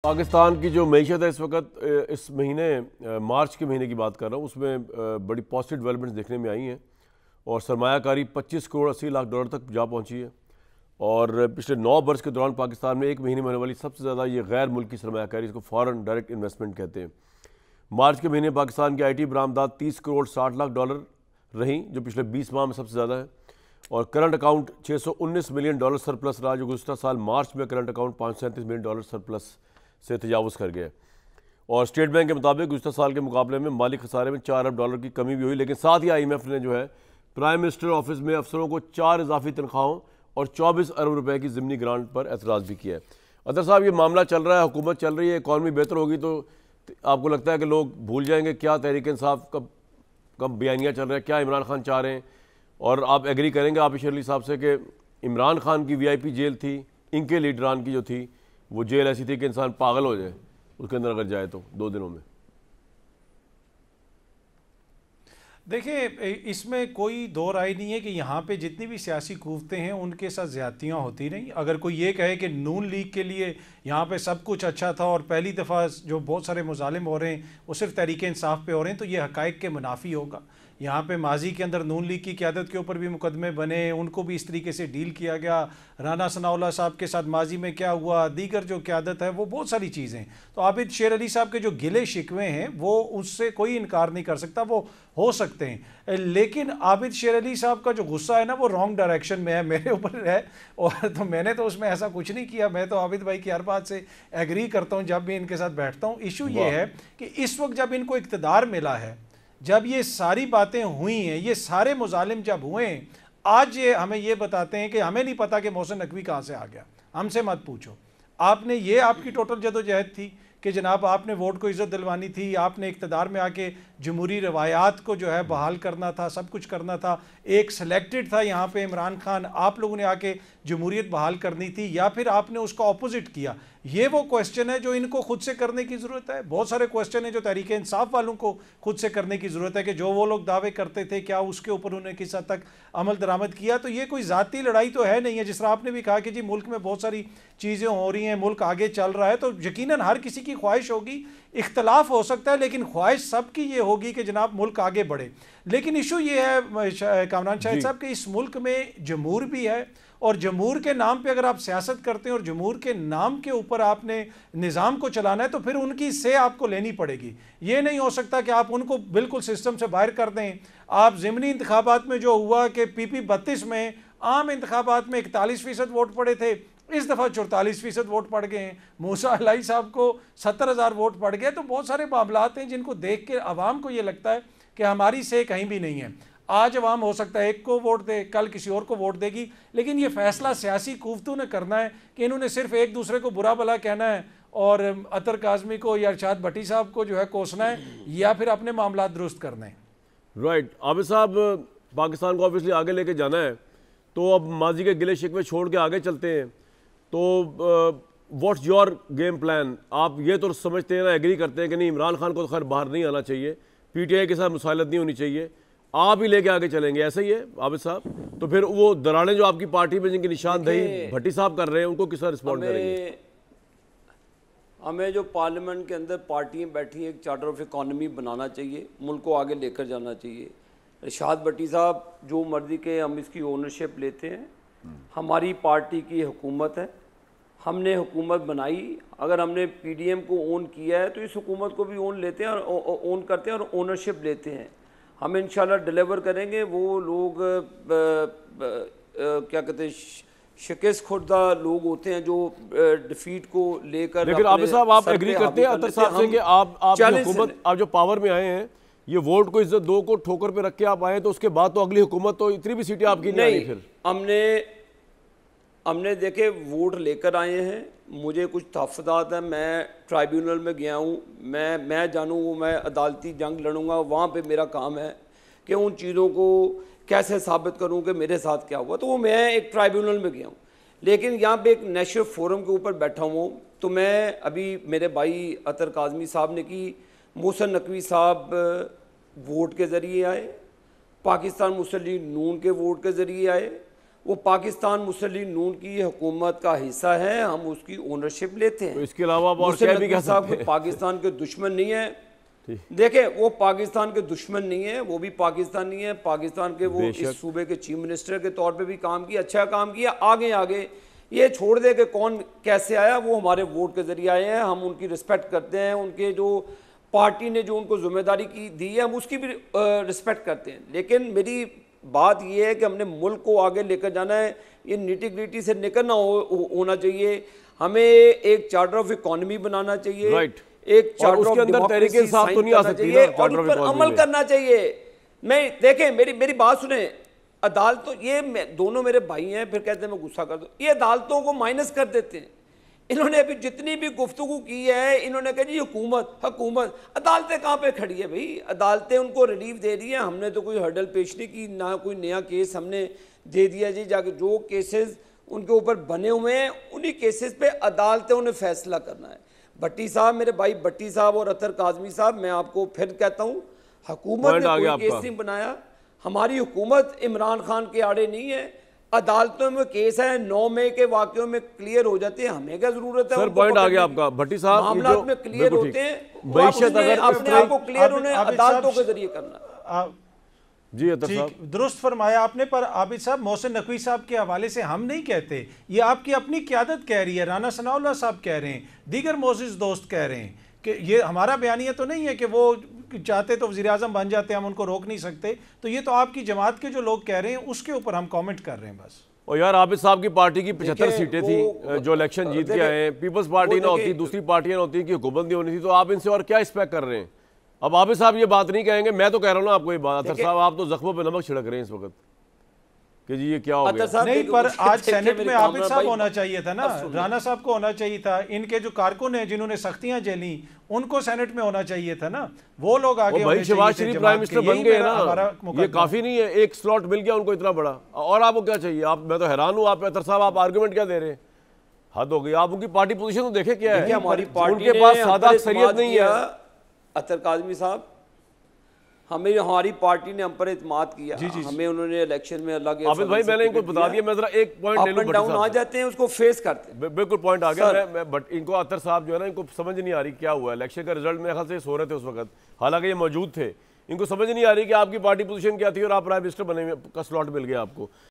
पाकिस्तान की जो मईशत है इस वक्त, इस महीने मार्च के महीने की बात कर रहा हूँ, उसमें बड़ी पॉजिटिव डेवलपमेंट्स देखने में आई हैं और सरमायाकारी 25 करोड़ 80 लाख डॉलर तक जा पहुँची है। और पिछले 9 वर्ष के दौरान पाकिस्तान में एक महीने में होने वाली सबसे ज़्यादा ये गैर मुल्की सरमायाकारी, इसको फॉरेन डायरेक्ट इन्वेस्टमेंट कहते हैं। मार्च के महीने पाकिस्तान की IT बरामदात 30 करोड़ 60 लाख डॉलर रहीं, जो पिछले 20 माह में सबसे ज़्यादा है। और current account 619 million dollar surplus रहा, जो गुज़श्ता साल मार्च में current account 537 million dollar surplus से तजावुज़ कर गया। और स्टेट बैंक के मुताबिक गुज़श्ता साल के मुकाबले में माली खसारे में 4 अरब डॉलर की कमी भी हुई। लेकिन साथ ही IMF ने जो है प्राइम मिनिस्टर ऑफिस में अफसरों को 4 इजाफी तनख्वाहों और 24 अरब रुपए की ज़िमनी ग्रांट पर एतराज़ भी किया है। अतर साहब, ये मामला चल रहा है, हुकूमत चल रही है, इकॉनमी बेहतर होगी तो आपको लगता है कि लोग भूल जाएंगे क्या तहरीक इंसाफ कब बयानियाँ चल रहा है, क्या इमरान खान चाह रहे हैं? और आप एग्री करेंगे आप अली साहब से कि इमरान खान की VIP जेल थी, इनके लीडरान की जो थी वो जेल ऐसी थी कि इंसान पागल हो जाए उसके अंदर अगर जाए तो 2 दिनों में। देखिए, इसमें कोई दो राय नहीं है कि यहाँ पे जितनी भी सियासी कुव्वतें हैं उनके साथ ज़्यादतियाँ होती नहीं। अगर कोई ये कहे कि नून लीग के लिए यहाँ पे सब कुछ अच्छा था और पहली दफ़ा जो बहुत सारे मुजालिम हो रहे हैं वो सिर्फ तहरीक इंसाफ पे हो रहे हैं, तो ये हक़ाइक़ के मुनाफी होगा। यहाँ पे माजी के अंदर नून लीग की क़यादत के ऊपर भी मुकदमे बने, उनको भी इस तरीके से डील किया गया। राना सनाउल्लाह साहब के साथ माजी में क्या हुआ, दीगर जो क़यादत है, वो बहुत सारी चीज़ें। तो आबिद शेर अली साहब के जो गिले शिकवे हैं वो उससे कोई इनकार नहीं कर सकता, वो हो सकते हैं। लेकिन आबिद शेर अली साहब का जो गुस्सा है ना, वो रॉन्ग डायरेक्शन में है, मेरे ऊपर है। और तो मैंने तो उसमें ऐसा कुछ नहीं किया। मैं तो आबिद भाई की हर बात से एग्री करता हूँ जब भी इनके साथ बैठता हूँ। इशू ये है कि इस वक्त जब इनको इक़्तिदार मिला है, जब ये सारी बातें हुई हैं, ये सारे मुजालिम जब हुए हैं, आज ये हमें ये बताते हैं कि हमें नहीं पता कि मोहसिन नकवी कहाँ से आ गया, हमसे मत पूछो। आपने ये आपकी टोटल जदोजहद थी कि जनाब आपने वोट को इज़्ज़त दिलवानी थी, आपने इक़्तिदार में आके जमहूरी रवायात को जो है बहाल करना था, सब कुछ करना था। एक सिलेक्टेड था यहाँ पे इमरान खान, आप लोगों ने आके जमहूरियत बहाल करनी थी, या फिर आपने उसका ऑपोजिट किया? ये वो क्वेश्चन है जो इनको खुद से करने की ज़रूरत है। बहुत सारे क्वेश्चन है जो तहरीक इंसाफ वालों को खुद से करने की ज़रूरत है कि जो वो लोग दावे करते थे क्या उसके ऊपर उन्होंने किस हद तक अमल दरामद किया। तो ये कोई ज़ाती लड़ाई तो है नहीं है। जिस तरह आपने भी कहा कि जी मुल्क में बहुत सारी चीज़ें हो रही हैं, मुल्क आगे चल रहा है, तो यकीनन हर किसी की ख्वाहिश होगी, इख्तलाफ हो सकता है, लेकिन ख्वाहिश सबकी ये होगी कि जनाब मुल्क आगे बढ़े। लेकिन इशू ये है कामरान शाहिद साहब कि इस मुल्क में जमहूर भी है, और जमहूर के नाम पे अगर आप सियासत करते हैं और जमहूर के नाम के ऊपर आपने निज़ाम को चलाना है, तो फिर उनकी से आपको लेनी पड़ेगी। ये नहीं हो सकता कि आप उनको बिल्कुल सिस्टम से बाहर कर दें। आप ज़िमनी इंतखाबात में जो हुआ कि PP 32 में आम इंतखाबात में 41% वोट पड़े थे, इस दफ़ा 44% वोट पड़ गए हैं। मूसा अलाई साहब को 70,000 वोट पड़ गए। तो बहुत सारे मामलात हैं जिनको देख के आवाम को ये लगता है कि हमारी से कहीं भी नहीं है। आज अवाम हो सकता है एक को वोट दे, कल किसी और को वोट देगी, लेकिन ये फैसला सियासी कुव्वतों ने करना है कि इन्होंने सिर्फ एक दूसरे को बुरा भला कहना है और अतर काज़मी को या इरशाद भट्टी साहब को जो है कोसना है, या फिर अपने मामला दुरुस्त करना है। राइट। आबिद साहब, पाकिस्तान को ऑब्वियसली आगे लेके जाना है, तो अब माजी के गिले शिकवे छोड़ के आगे चलते हैं। तो व्हाट्स योर गेम प्लान? आप ये तो समझते हैं ना, एग्री करते हैं कि नहीं, इमरान खान को तो खैर बाहर नहीं आना चाहिए, PTI के साथ मुसालत नहीं होनी चाहिए, आप ही लेके आगे चलेंगे, ऐसा ही है आबिद साहब? तो फिर वो दराने जो आपकी पार्टी में जिनकी निशानदेही भट्टी साहब कर रहे हैं, उनको किस तरह रिस्पॉन्ड करेंगे? हमें जो पार्लियामेंट के अंदर पार्टियां बैठी हैं, एक चार्टर ऑफ इकॉनमी बनाना चाहिए, मुल्क को आगे लेकर जाना चाहिए। इरशाद भट्टी साहब जो मर्जी के हम इसकी ओनरशिप लेते हैं, हमारी पार्टी की हुकूमत है, हमने हुकूमत बनाई, अगर हमने PDM को ओन किया है तो इस हुकूमत को भी ओन लेते हैं और ओन करते हैं और ओनरशिप लेते हैं। हम इंशाल्लाह डिलीवर करेंगे। वो लोग क्या कहते हैं, शिकस्त खुर्दा लोग होते हैं जो डिफीट को लेकर। लेकिन आबिद साहब, आप एग्री करते हैं अतर साहब से कि आप हुकूमत, आप जो पावर में आए हैं, ये वोट को इज्जत दो को ठोकर पे रख के आप आए, तो उसके बाद तो अगली हुकूमत तो इतनी भी सीटें आपकी नहीं आई। फिर हमने देखे वोट लेकर आए हैं, मुझे कुछ तहफ़्फ़ुज़ात है, मैं ट्राइब्यूनल में गया हूँ, मैं जानूँ, मैं अदालती जंग लड़ूंगा, वहाँ पे मेरा काम है कि उन चीज़ों को कैसे साबित करूँ कि मेरे साथ क्या हुआ। तो वो मैं एक ट्राइब्यूनल में गया हूँ, लेकिन यहाँ पे एक नेशनल फोरम के ऊपर बैठा हूँ। तो मैं अभी मेरे भाई अतर काज़मी साहब ने की, मोहसिन नकवी साहब वोट के ज़रिए आए, पाकिस्तान मुस्लिम लीग नून के वोट के ज़रिए आए, वो पाकिस्तान मुस्लिम लीग नून की हुकूमत का हिस्सा है, हम उसकी ओनरशिप लेते हैं। तो इसके अलावा आप और मुस्लिम क्या भी कह साहब सकते हैं? पाकिस्तान के दुश्मन नहीं है, देखे वो पाकिस्तान के दुश्मन नहीं है, वो भी पाकिस्तानी है, पाकिस्तान के वो इस सूबे के चीफ मिनिस्टर के तौर पे भी काम किया, अच्छा काम किया। आगे आगे ये छोड़ दे कि कौन कैसे आया, वो हमारे वोट के जरिए आए हैं, हम उनकी रिस्पेक्ट करते हैं, उनके जो पार्टी ने जो उनको जिम्मेदारी की दी है हम उसकी भी रिस्पेक्ट करते हैं। लेकिन मेरी बात ये है कि हमने मुल्क को आगे लेकर जाना है, ये निटी ग्रिटी से निकलना होना चाहिए। हमें एक चार्टर ऑफ इकोनॉमी बनाना चाहिए, राइट, एक चार्टर ऑफ डेमोक्रेसी साफ तो नहीं आ सकती ना, और इस पर अमल करना चाहिए। मैं देखें मेरी बात सुने, अदालतों ये दोनों मेरे भाई हैं, फिर कहते हैं मैं गुस्सा कर दूं, ये अदालतों को माइनस कर देते हैं। इन्होंने अभी जितनी भी गुफ्तगू की है, इन्होंने कहा जी हुकूमत, अदालतें कहाँ पे खड़ी है भाई? अदालतें उनको रिलीफ दे रही है, हमने तो कोई हर्डल पेश नहीं की, ना कोई नया केस हमने दे दिया जी। जाके जो केसेस उनके ऊपर बने हुए हैं उन्हीं केसेस पे अदालतें उन्हें फैसला करना है। भट्टी साहब, मेरे भाई भट्टी साहब और अतर काजमी साहब, मैं आपको फिर कहता हूँ, हुकूमत ने कोई केस नहीं बनाया, हमारी हुकूमत इमरान खान के आड़े नहीं है। अदालतों में केस है, 9 मई के वाक़यों में क्लियर हो जाते हैं, हमें क्या जरूरत है? सर पॉइंट आ गया आपका भट्टी साहब, मामला में क्लियर होते हैं, मैशत अगर अपने आप को क्लियर उन्हें अदालतों के जरिए करना। जी अतर साहब, दुरुस्त फरमाया आपने। पर आबिद साहब, मोहसिन नकवी साहब के हवाले से हम नहीं कहते, ये आपकी अपनी क़यादत कह रही है, राना सनाउल्लाह साहब कह रहे हैं, दीगर मोअज़्ज़िज़ दोस्त कह रहे हैं कि ये हमारा बयानिया तो नहीं है कि वो चाहते तो वज़ीर आज़म बन जाते, हम उनको रोक नहीं सकते। तो ये तो आपकी जमात के जो लोग कह रहे हैं उसके ऊपर हम कमेंट कर रहे हैं बस। और यार आबिद साहब की पार्टी की 75 सीटें थी जो इलेक्शन जीत के आए हैं, पीपल्स पार्टी ना होती, दूसरी पार्टियां ना होती कि हुकूमत नहीं होनी थी, तो आप इनसे और क्या एक्सपेक्ट कर रहे हैं? अब आबिद साहब ये बात नहीं कहेंगे, मैं तो कह रहा हूँ ना आपको ये बात। अतर साहब आप तो जख्मों पे नमक छिड़क रहे हैं इस वक्त कि जी ये क्या हो गया। नहीं, पर आज सेनेट में आबिद साहब होना चाहिए था ना, राना साहब को होना चाहिए था, इनके जो कारकुन हैं जिन्होंने सख्तियां झेली उनको सेनेट में होना चाहिए था ना, वो लोग आगे। भाई शहबाज शरीफ प्राइम मिनिस्टर बन गए ना, ये काफी नहीं है, एक स्लॉट मिल गया उनको इतना बड़ा, और आपको क्या चाहिए? आप, मैं तो हैरान हूँ आप अतर साहब, आप आर्गुमेंट क्या दे रहे हैं? हद हो गई। आप उनकी पार्टी पोजीशन तो देखे क्या है, उनके पास सादा अक्सरियत नहीं है। अतर काजमी साहब, हमें हमारी पार्टी ने हम पर इत्मीनान किया, हमें उन्होंने इलेक्शन में अल्लाह के आबिद भाई मैंने इनको बता दिया, मैं जरा एक पॉइंट ले लूं, डाउन आ जाते हैं उसको फेस करते हैं। बिल्कुल पॉइंट आ गया। मैं बट इनको अतर साहब जो है ना, इनको समझ नहीं आ रही क्या हुआ। इलेक्शन का रिजल्ट मेरे ख्याल से सो रहे थे उस वक्त, हालांकि ये मौजूद थे, इनको समझ नहीं आ रही कि आपकी पार्टी पोजीशन क्या थी और आप प्राइम मिनिस्टर बने का स्लॉट मिल गया आपको।